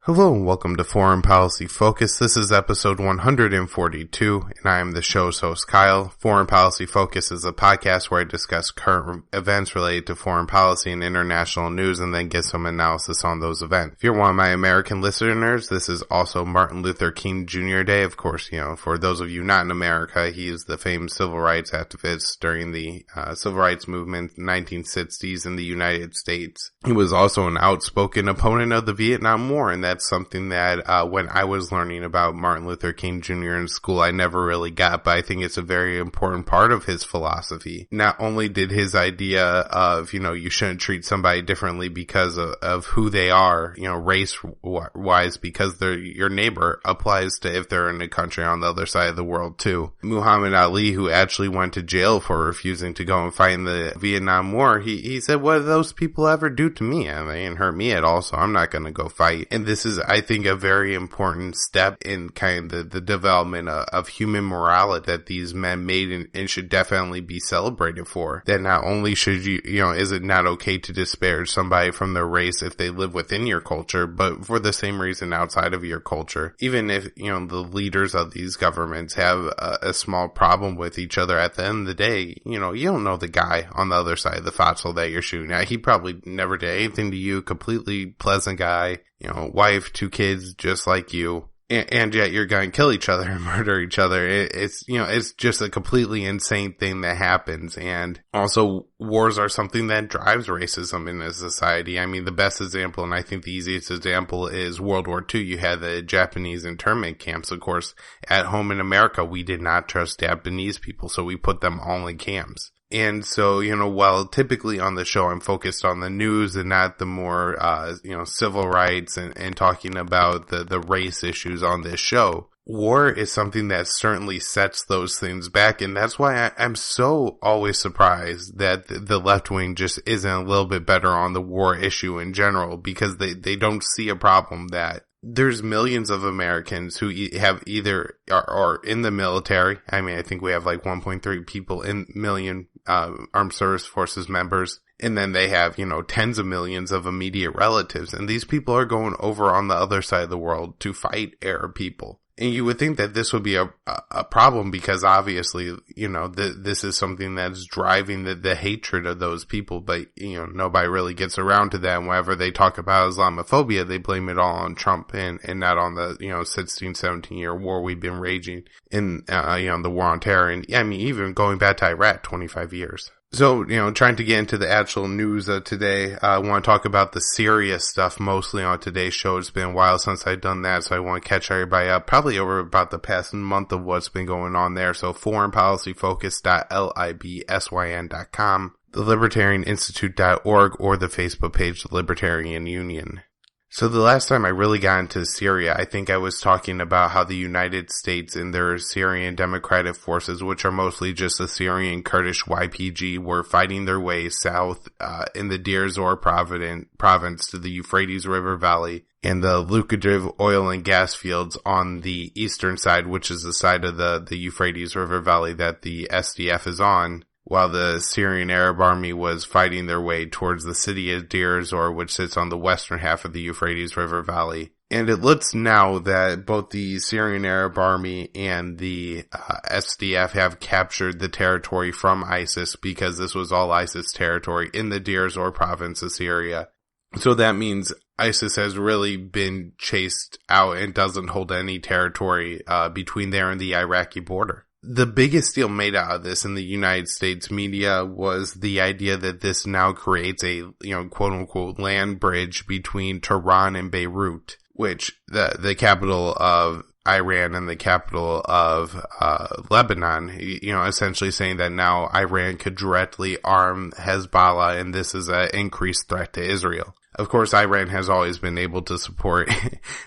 Hello and welcome to Foreign Policy Focus. This is episode 142 and I am the show's host Kyle. Foreign Policy Focus is a podcast where I discuss current events related to foreign policy and international news and then get some analysis on those events. If you're one of my American listeners, this is also Martin Luther King Jr. Day. Of course, for those of you not in America, he is the famous civil rights activist during the civil rights movement in the 1960s in the United States. He was also an outspoken opponent of the Vietnam War, and that's something that when I was learning about Martin Luther King Jr. in school, I never really got, but I think it's a very important part of his philosophy. Not only did his idea of, you shouldn't treat somebody differently because of who they are, race-wise, because they're your neighbor, applies to if they're in a country on the other side of the world too. Muhammad Ali, who actually went to jail for refusing to go and fight in the Vietnam War, he said, what did those people ever do to me? They didn't hurt me at all, so I'm not going to go fight. And this is, I think, a very important step in kind of the development of human morality that these men made and should definitely be celebrated for. That not only should is it not okay to disparage somebody from their race if they live within your culture, but for the same reason outside of your culture. Even if, the leaders of these governments have a small problem with each other, at the end of the day, you don't know the guy on the other side of the foxhole that you're shooting at. He probably never did anything to you, completely pleasant guy, wife, 2 kids, just like you. And yet you're going to kill each other and murder each other. It's just a completely insane thing that happens. And also wars are something that drives racism in a society. I mean, the best example, and I think the easiest example, is World War II. You had the Japanese internment camps. Of course, at home in America, we did not trust Japanese people, so we put them all in camps. And so, while typically on the show I'm focused on the news and not the more, civil rights and talking about the race issues on this show, war is something that certainly sets those things back. And that's why I'm so always surprised that the left wing just isn't a little bit better on the war issue in general, because they don't see a problem that there's millions of Americans who have either are in the military. I mean, I think we have like 1.3 million armed service forces members. And then they have, tens of millions of immediate relatives. And these people are going over on the other side of the world to fight Arab people. And you would think that this would be a problem because obviously, this is something that's driving the hatred of those people. But, nobody really gets around to that. And whenever they talk about Islamophobia, they blame it all on Trump and not on the, 16, 17-year war we've been raging in, the war on terror. And I mean, even going back to Iraq, 25 years. So, trying to get into the actual news of today, I want to talk about the Syria stuff mostly on today's show. It's been a while since I've done that, so I want to catch everybody up, probably over about the past month of what's been going on there. So, foreignpolicyfocus.libsyn.com, the libertarianinstitute.org, or the Facebook page, the Libertarian Union. So the last time I really got into Syria, I think I was talking about how the United States and their Syrian Democratic Forces, which are mostly just the Syrian Kurdish YPG, were fighting their way south in the Deir Zor province to the Euphrates River Valley and the lucrative oil and gas fields on the eastern side, which is the side of the Euphrates River Valley that the SDF is on, while the Syrian Arab Army was fighting their way towards the city of Deir Zor, which sits on the western half of the Euphrates River Valley. And it looks now that both the Syrian Arab Army and the SDF have captured the territory from ISIS, because this was all ISIS territory in the Deir Zor province of Syria. So that means ISIS has really been chased out and doesn't hold any territory between there and the Iraqi border. The biggest deal made out of this in the United States media was the idea that this now creates a, quote unquote land bridge between Tehran and Beirut, which the capital of Iran and the capital of Lebanon, essentially saying that now Iran could directly arm Hezbollah, and this is an increased threat to Israel. Of course, Iran has always been able to support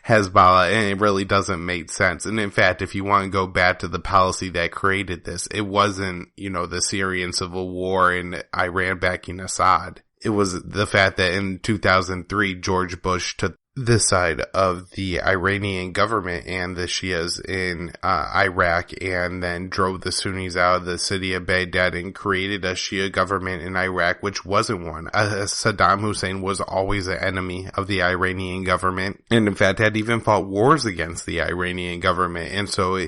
Hezbollah, and it really doesn't make sense. And in fact, if you want to go back to the policy that created this, it wasn't, the Syrian civil war and Iran backing Assad. It was the fact that in 2003, George Bush took this side of the Iranian government and the Shias in Iraq, and then drove the Sunnis out of the city of Baghdad and created a Shia government in Iraq, which wasn't one. Saddam Hussein was always an enemy of the Iranian government, and in fact had even fought wars against the Iranian government. And so,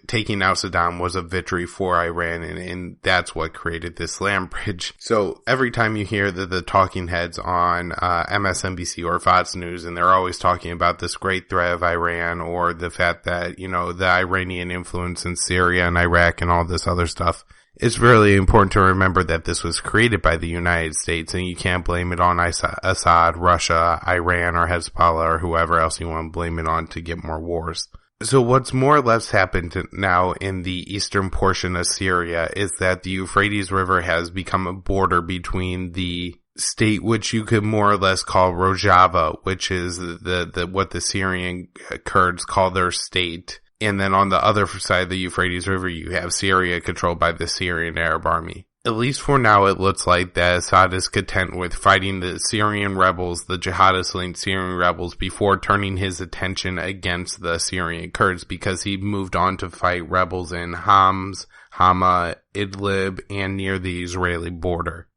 taking out Saddam was a victory for Iran, and that's what created this land bridge. So every time you hear the talking heads on MSNBC or Fox News, and they're always talking about this great threat of Iran, or the fact that, the Iranian influence in Syria and Iraq and all this other stuff, it's really important to remember that this was created by the United States, and you can't blame it on Assad, Russia, Iran, or Hezbollah, or whoever else you want to blame it on to get more wars. So what's more or less happened now in the eastern portion of Syria is that the Euphrates River has become a border between the state, which you could more or less call Rojava, which is what the Syrian Kurds call their state. And then on the other side of the Euphrates River, you have Syria controlled by the Syrian Arab Army. At least for now, it looks like that Assad is content with fighting the Syrian rebels, the jihadist-linked Syrian rebels, before turning his attention against the Syrian Kurds, because he moved on to fight rebels in Homs, Hama, Idlib, and near the Israeli border.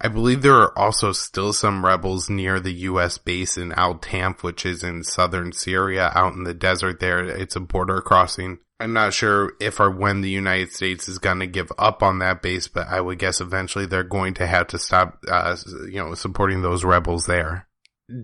I believe there are also still some rebels near the U.S. base in Al-Tanf, which is in southern Syria, out in the desert there. It's a border crossing. I'm not sure if or when the United States is going to give up on that base, but I would guess eventually they're going to have to stop, supporting those rebels there.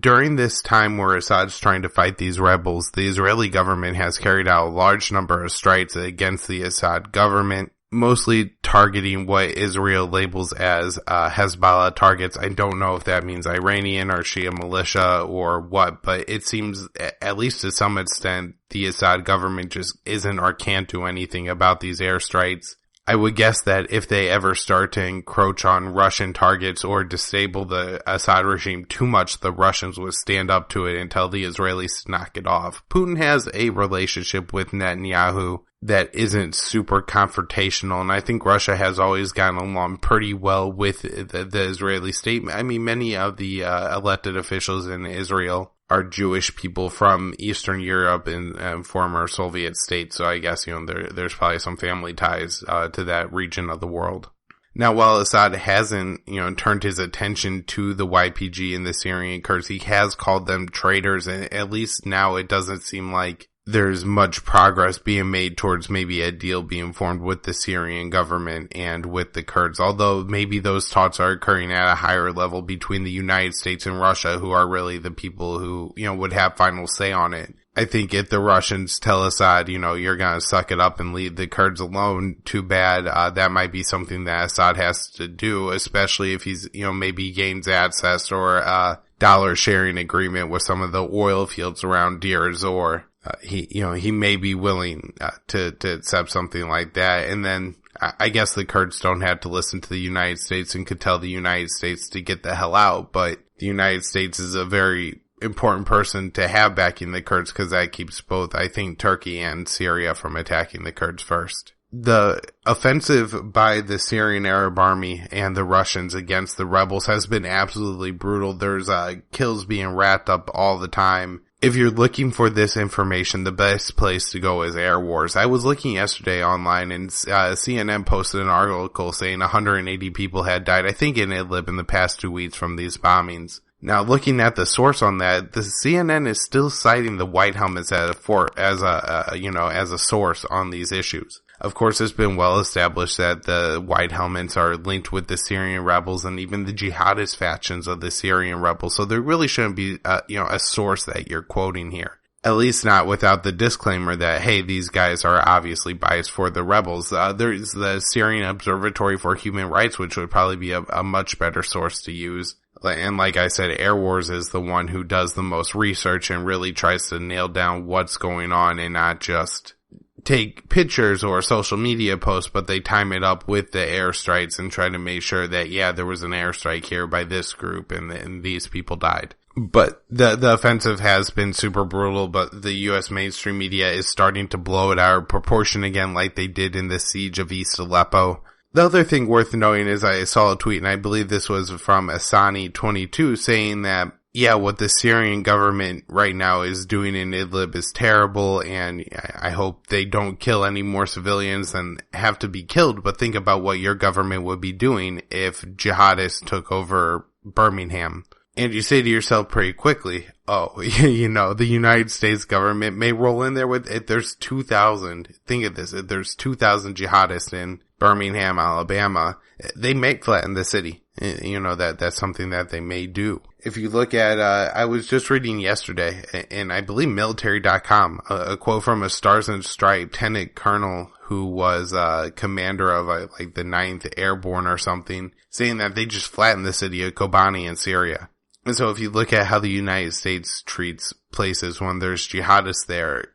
During this time where Assad's trying to fight these rebels, the Israeli government has carried out a large number of strikes against the Assad government, mostly targeting what Israel labels as Hezbollah targets. I don't know if that means Iranian or Shia militia or what, but it seems, at least to some extent, the Assad government just isn't or can't do anything about these airstrikes. I would guess that if they ever start to encroach on Russian targets or disable the Assad regime too much, the Russians would stand up to it and tell the Israelis to knock it off. Putin has a relationship with Netanyahu that isn't super confrontational, and I think Russia has always gotten along pretty well with the Israeli state. I mean, many of the elected officials in Israel are Jewish people from Eastern Europe and former Soviet states, so I guess, there's probably some family ties to that region of the world. Now, while Assad hasn't, turned his attention to the YPG and the Syrian Kurds, he has called them traitors, and at least now it doesn't seem like there's much progress being made towards maybe a deal being formed with the Syrian government and with the Kurds, although maybe those talks are occurring at a higher level between the United States and Russia, who are really the people who, would have final say on it. I think if the Russians tell Assad, you're gonna suck it up and leave the Kurds alone, too bad. That might be something that Assad has to do, especially if he's, maybe gains access or a dollar sharing agreement with some of the oil fields around Deir ez-Zor. He may be willing to accept something like that. And then I guess the Kurds don't have to listen to the United States and could tell the United States to get the hell out. But the United States is a very important person to have backing the Kurds, because that keeps both, I think, Turkey and Syria from attacking the Kurds first. The offensive by the Syrian Arab Army and the Russians against the rebels has been absolutely brutal. There's kills being wrapped up all the time. If you're looking for this information, the best place to go is Air Wars. I was looking yesterday online, and CNN posted an article saying 180 people had died, I think in Idlib, in the past 2 weeks from these bombings. Now, looking at the source on that, the CNN is still citing the White Helmets as a source on these issues. Of course, it's been well established that the White Helmets are linked with the Syrian rebels and even the jihadist factions of the Syrian rebels. So there really shouldn't be, a source that you're quoting here. At least not without the disclaimer that, hey, these guys are obviously biased for the rebels. There's the Syrian Observatory for Human Rights, which would probably be a much better source to use. And like I said, Air Wars is the one who does the most research and really tries to nail down what's going on and not just take pictures or social media posts, but they time it up with the airstrikes and try to make sure that, yeah, there was an airstrike here by this group and these people died. But the offensive has been super brutal, but the U.S. mainstream media is starting to blow it out of proportion again, like they did in the siege of East Aleppo. The other thing worth knowing is I saw a tweet, and I believe this was from Asani22, saying that yeah, what the Syrian government right now is doing in Idlib is terrible, and I hope they don't kill any more civilians than have to be killed, but think about what your government would be doing if jihadists took over Birmingham. And you say to yourself pretty quickly, oh, the United States government may roll in there with, if there's 2,000, think of this, if there's 2,000 jihadists in Birmingham, Alabama, they may flatten the city. That's something that they may do. If you look at, I was just reading yesterday, and I believe military.com, a quote from a Stars and Stripes Lieutenant Colonel who was commander of like the 9th Airborne or something, saying that they just flattened the city of Kobani in Syria. And so if you look at how the United States treats places when there's jihadists there,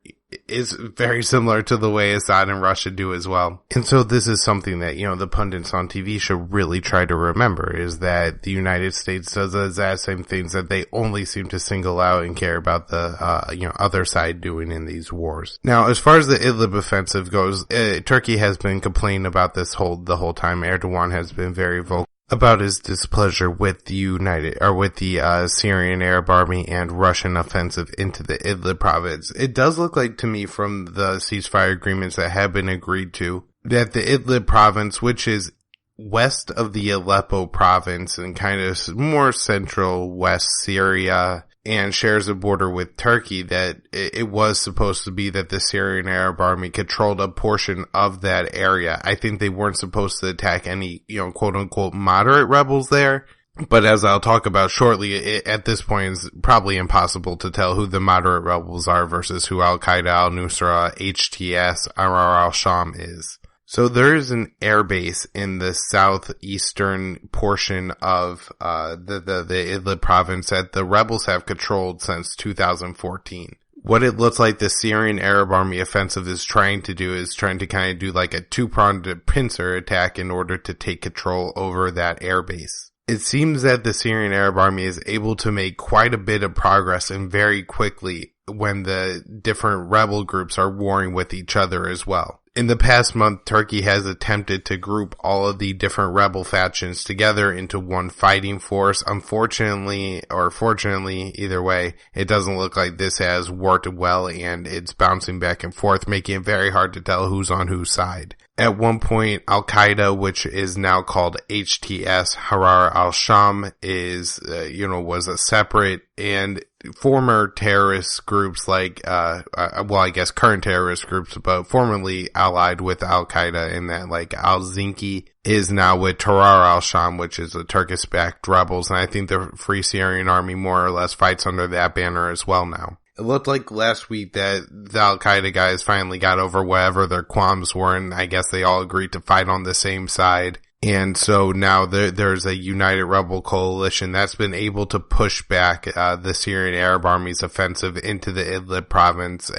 is very similar to the way Assad and Russia do as well. And so this is something that, the pundits on TV should really try to remember, is that the United States does the exact same things that they only seem to single out and care about the, other side doing in these wars. Now, as far as the Idlib offensive goes, Turkey has been complaining about this the whole time. Erdogan has been very vocal about his displeasure with the Syrian Arab Army and Russian offensive into the Idlib province. It does look like to me from the ceasefire agreements that have been agreed to that the Idlib province, which is west of the Aleppo province and kind of more central west Syria, and shares a border with Turkey, that it was supposed to be that the Syrian Arab Army controlled a portion of that area. I think they weren't supposed to attack any, quote unquote moderate rebels there. But as I'll talk about shortly, at this point it's probably impossible to tell who the moderate rebels are versus who Al-Qaeda, Al-Nusra, HTS, Ahrar al-Sham is. So there is an airbase in the southeastern portion of the Idlib province that the rebels have controlled since 2014. What it looks like the Syrian Arab Army offensive is trying to do is trying to kind of do like a two-pronged pincer attack in order to take control over that airbase. It seems that the Syrian Arab Army is able to make quite a bit of progress and very quickly when the different rebel groups are warring with each other as well. In the past month, Turkey has attempted to group all of the different rebel factions together into one fighting force. Unfortunately, or fortunately, either way, it doesn't look like this has worked well, and it's bouncing back and forth, making it very hard to tell who's on whose side. At one point, Al-Qaeda, which is now called HTS, Ahrar al-Sham, was a separate and former terrorist groups like, I guess current terrorist groups, but formerly allied with Al-Qaeda in that, like, Al-Zinki is now with Ahrar al-Sham, which is a Turkish-backed rebels, and I think the Free Syrian Army more or less fights under that banner as well now. It looked like last week that the Al-Qaeda guys finally got over whatever their qualms were, and I guess they all agreed to fight on the same side. And so now there's a united rebel coalition that's been able to push back the Syrian Arab Army's offensive into the Idlib province,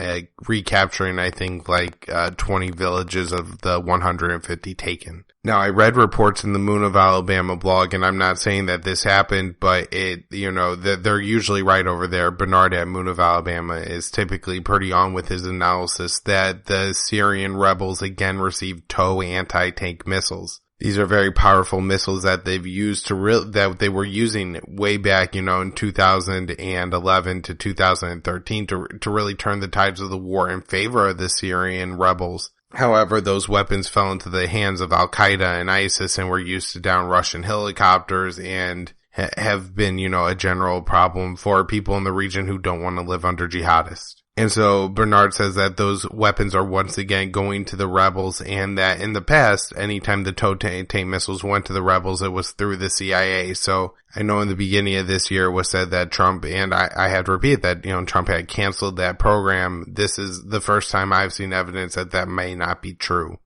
recapturing, I think, 20 villages of the 150 taken. Now, I read reports in the Moon of Alabama blog, and I'm not saying that this happened, but they're usually right over there. Bernard at Moon of Alabama is typically pretty on with his analysis that the Syrian rebels again received TOW anti-tank missiles. These are very powerful missiles that they've used that they were using way back, in 2011 to 2013 to really turn the tides of the war in favor of the Syrian rebels. However, those weapons fell into the hands of Al-Qaeda and ISIS and were used to down Russian helicopters and have been, a general problem for people in the region who don't want to live under jihadists. And so Bernard says that those weapons are once again going to the rebels, and that in the past, anytime the TOW tank missiles went to the rebels, it was through the CIA. So I know in the beginning of this year it was said that Trump, and I had to repeat that, Trump had canceled that program. This is the first time I've seen evidence that may not be true.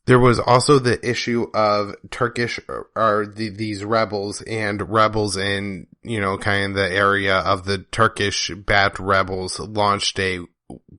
There was also the issue of these rebels and rebels in, kind of the area of the Turkish-backed rebels launched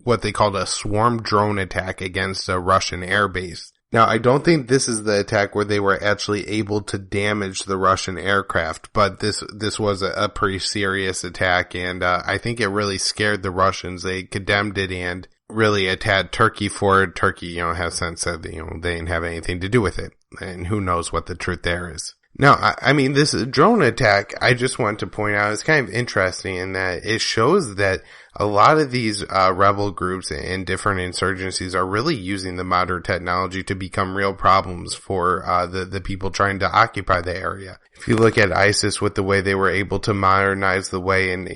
what they called a swarm drone attack against a Russian airbase. Now, I don't think this is the attack where they were actually able to damage the Russian aircraft, but this was a pretty serious attack, and I think it really scared the Russians. They condemned it and really attacked Turkey for it. Turkey, has since said that, they didn't have anything to do with it, and who knows what the truth there is. Now, I mean, this drone attack, I just want to point out, is kind of interesting in that it shows that a lot of these rebel groups and different insurgencies are really using the modern technology to become real problems for the people trying to occupy the area. If you look at ISIS with the way they were able to modernize the way and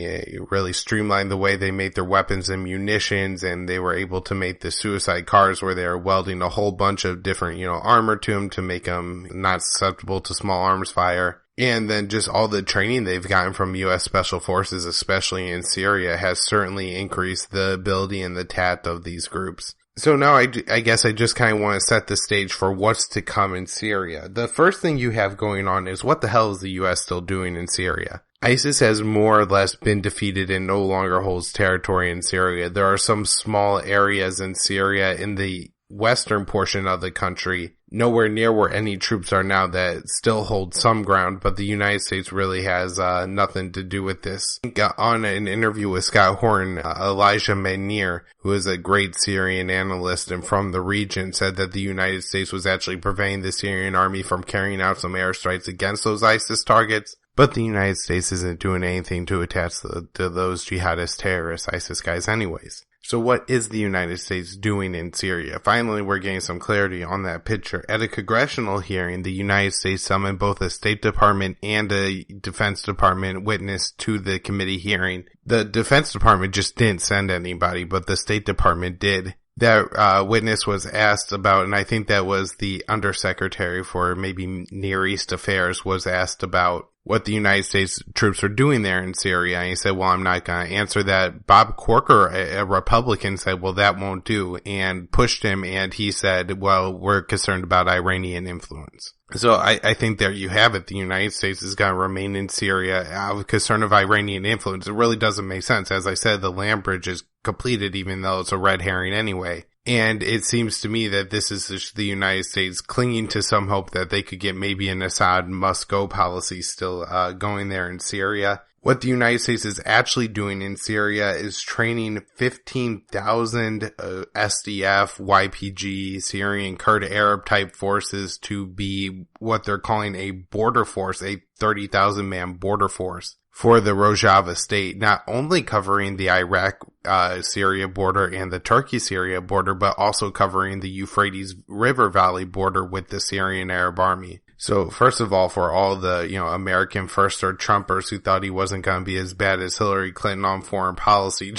really streamline the way they made their weapons and munitions, and they were able to make the suicide cars where they are welding a whole bunch of different, armor to them to make them not susceptible to small arms fire. And then just all the training they've gotten from U.S. Special Forces, especially in Syria, has certainly increased the ability and the tact of these groups. So now I guess I just kind of want to set the stage for what's to come in Syria. The first thing you have going on is what the hell is the U.S. still doing in Syria? ISIS has more or less been defeated and no longer holds territory in Syria. There are some small areas in Syria in the western portion of the country, nowhere near where any troops are now, that still hold some ground, but the United States really has nothing to do with this. On an interview with Scott Horn, Elijah Manier, who is a great Syrian analyst and from the region, said that the United States was actually preventing the Syrian army from carrying out some airstrikes against those ISIS targets. But the United States isn't doing anything to attach to those jihadist terrorist ISIS guys anyways. So what is the United States doing in Syria? Finally, we're getting some clarity on that picture. At a congressional hearing, the United States summoned both a State Department and a Defense Department witness to the committee hearing. The Defense Department just didn't send anybody, but the State Department did. That witness was asked about, and I think that was the Undersecretary for maybe Near East Affairs, was asked about what the United States troops are doing there in Syria. And he said, well, I'm not going to answer that. Bob Corker, a Republican, said, well, that won't do, and pushed him. And he said, well, we're concerned about Iranian influence. So I think there you have it. The United States is going to remain in Syria out of concern of Iranian influence. It really doesn't make sense. As I said, the land bridge is completed, even though it's a red herring anyway. And it seems to me that this is just the United States clinging to some hope that they could get maybe an Assad must-go policy still going there in Syria. What the United States is actually doing in Syria is training 15,000 SDF, YPG, Syrian Kurd Arab type forces to be what they're calling a border force, a 30,000 man border force for the Rojava state, not only covering the Iraq-Syria border and the Turkey-Syria border, but also covering the Euphrates River Valley border with the Syrian Arab Army. So first of all, for all the, American first or Trumpers who thought he wasn't going to be as bad as Hillary Clinton on foreign policy,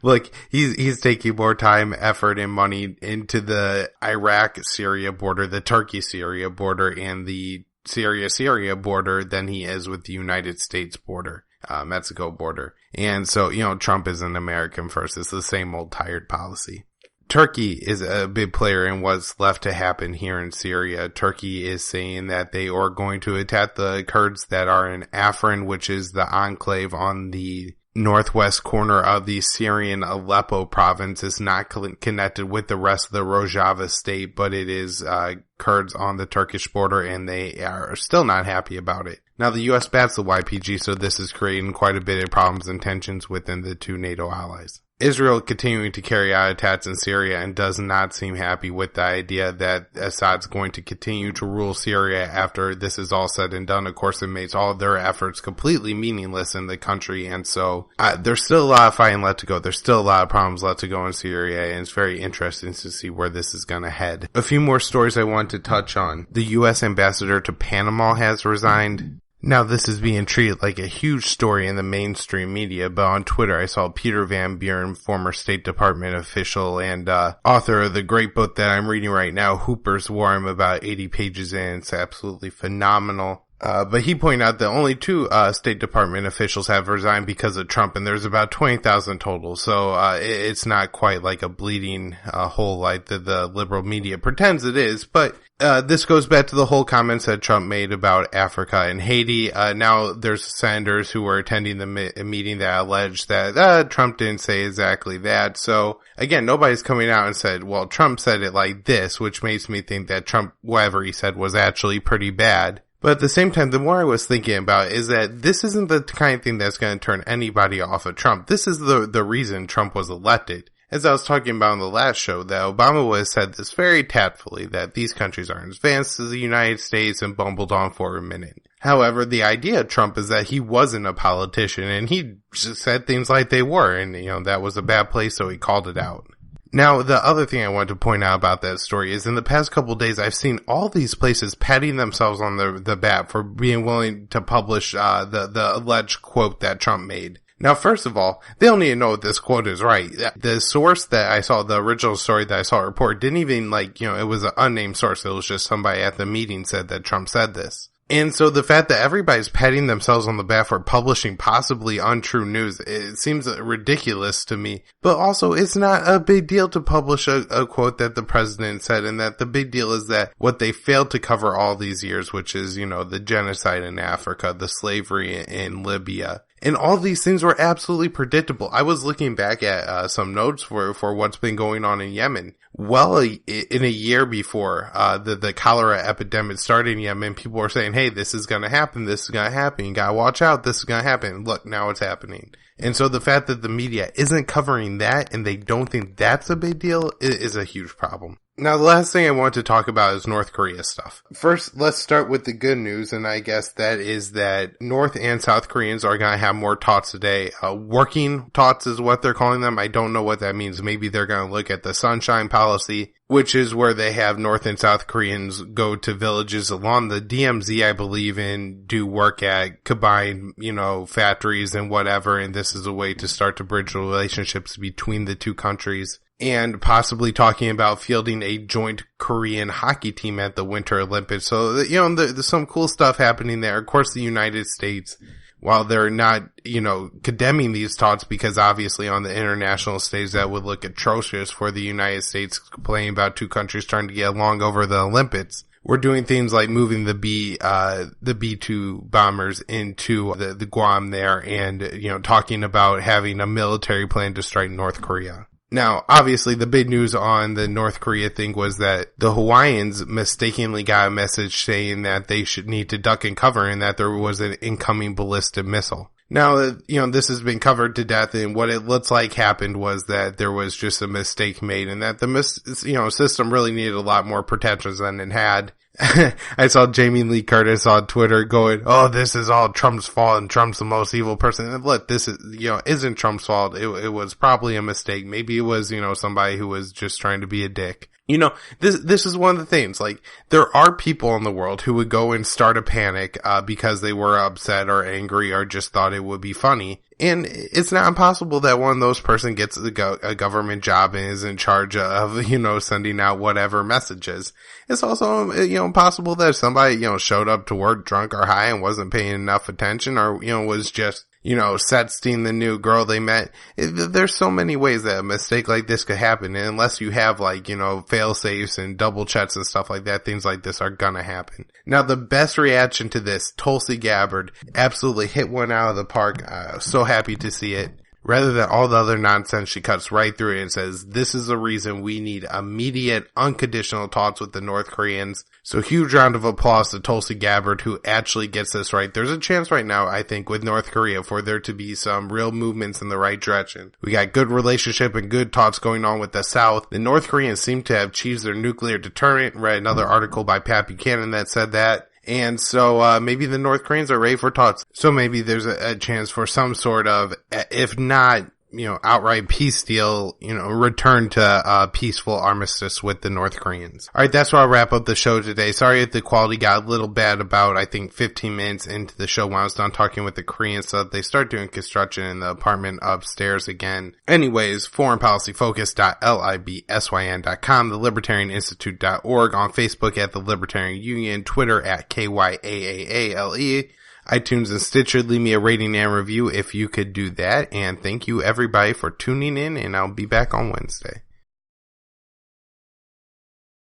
look, he's taking more time, effort, and money into the Iraq-Syria border, the Turkey-Syria border, and the Syria border than he is with the United States border, Mexico border. And so, Trump is an American first. It's the same old tired policy. Turkey is a big player in what's left to happen here in Syria. Turkey is saying that they are going to attack the Kurds that are in Afrin, which is the enclave on the northwest corner of the Syrian Aleppo province. Is not connected with the rest of the Rojava state, but it is Kurds on the Turkish border, and they are still not happy about it. Now, the U.S. bats the YPG, so this is creating quite a bit of problems and tensions within the two NATO allies. Israel continuing to carry out attacks in Syria and does not seem happy with the idea that Assad's going to continue to rule Syria after this is all said and done. Of course, it makes all of their efforts completely meaningless in the country, and so there's still a lot of fighting left to go. There's still a lot of problems left to go in Syria, and it's very interesting to see where this is going to head. A few more stories I want to touch on. The U.S. ambassador to Panama has resigned. Now, this is being treated like a huge story in the mainstream media, but on Twitter I saw Peter Van Buren, former State Department official and author of the great book that I'm reading right now, Hooper's War. I'm about 80 pages in. It's absolutely phenomenal. But he pointed out that only two State Department officials have resigned because of Trump, and there's about 20,000 total. So it's not quite like a bleeding hole like the liberal media pretends it is. But this goes back to the whole comments that Trump made about Africa and Haiti. Now there's senators who were attending the meeting that alleged that Trump didn't say exactly that. So again, nobody's coming out and said, well, Trump said it like this, which makes me think that Trump, whatever he said, was actually pretty bad. But at the same time, the more I was thinking about it is that this isn't the kind of thing that's going to turn anybody off of Trump. This is the reason Trump was elected. As I was talking about in the last show, that Obama was said this very tactfully, that these countries aren't as advanced as the United States, and bumbled on for a minute. However, the idea of Trump is that he wasn't a politician, and he just said things like they were, and, that was a bad place, so he called it out. Now, the other thing I want to point out about that story is in the past couple of days, I've seen all these places patting themselves on the back for being willing to publish the alleged quote that Trump made. Now, first of all, they don't even know if this quote is right. The source that I saw, the original story that I saw report, didn't even it was an unnamed source. It was just somebody at the meeting said that Trump said this. And so the fact that everybody's patting themselves on the back for publishing possibly untrue news, it seems ridiculous to me. But also, it's not a big deal to publish a quote that the president said, and that the big deal is that what they failed to cover all these years, which is, the genocide in Africa, the slavery in Libya. And all these things were absolutely predictable. I was looking back at some notes for what's been going on in Yemen. Well, in a year before the cholera epidemic started in Yemen, people were saying, hey, this is going to happen. This is going to happen. You got to watch out. This is going to happen. Look, now it's happening. And so the fact that the media isn't covering that and they don't think that's a big deal is a huge problem. Now, the last thing I want to talk about is North Korea stuff. First, let's start with the good news, and I guess that is that North and South Koreans are going to have more talks today. Working talks is what they're calling them. I don't know what that means. Maybe they're going to look at the Sunshine Policy, which is where they have North and South Koreans go to villages along the DMZ, I believe, and do work at combined, factories and whatever, and this is a way to start to bridge relationships between the two countries. And possibly talking about fielding a joint Korean hockey team at the Winter Olympics. So, there's some cool stuff happening there. Of course, the United States, while they're not, condemning these talks, because obviously on the international stage that would look atrocious for the United States complaining about two countries trying to get along over the Olympics. We're doing things like moving the B-2 bombers into the Guam there and, talking about having a military plan to strike North Korea. Now, obviously, the big news on the North Korea thing was that the Hawaiians mistakenly got a message saying that they should need to duck and cover and that there was an incoming ballistic missile. Now, this has been covered to death, and what it looks like happened was that there was just a mistake made and that the system really needed a lot more protections than it had. I saw Jamie Lee Curtis on Twitter going, oh, this is all Trump's fault and Trump's the most evil person. And look, this is, isn't Trump's fault. It was probably a mistake. Maybe it was, somebody who was just trying to be a dick. This is one of the things, there are people in the world who would go and start a panic, because they were upset or angry or just thought it would be funny. And it's not impossible that one of those person gets a government job and is in charge of, sending out whatever messages. It's also, possible that somebody, showed up to work drunk or high and wasn't paying enough attention or, was just, sexting the new girl they met. There's so many ways that a mistake like this could happen. And unless you have fail safes and double checks and stuff like that, things like this are gonna happen. Now, the best reaction to this, Tulsi Gabbard absolutely hit one out of the park. So happy to see it. Rather than all the other nonsense, she cuts right through it and says, this is the reason we need immediate, unconditional talks with the North Koreans. So huge round of applause to Tulsi Gabbard, who actually gets this right. There's a chance right now, I think, with North Korea for there to be some real movements in the right direction. We got good relationship and good talks going on with the South. The North Koreans seem to have achieved their nuclear deterrent. Read another article by Pat Buchanan that said that. And so, maybe the North Koreans are ready for talks. So maybe there's a chance for some sort of, if not, outright peace deal, return to peaceful armistice with the North Koreans. Alright, that's where I'll wrap up the show today. Sorry if the quality got a little bad about, I think, 15 minutes into the show when I was done talking with the Koreans, so they start doing construction in the apartment upstairs again. Anyways, foreignpolicyfocus.libsyn.com, thelibertarianinstitute.org, on Facebook at The Libertarian Union, Twitter at KYAAALE, iTunes and Stitcher. Leave me a rating and review if you could do that. And thank you everybody for tuning in, and I'll be back on Wednesday.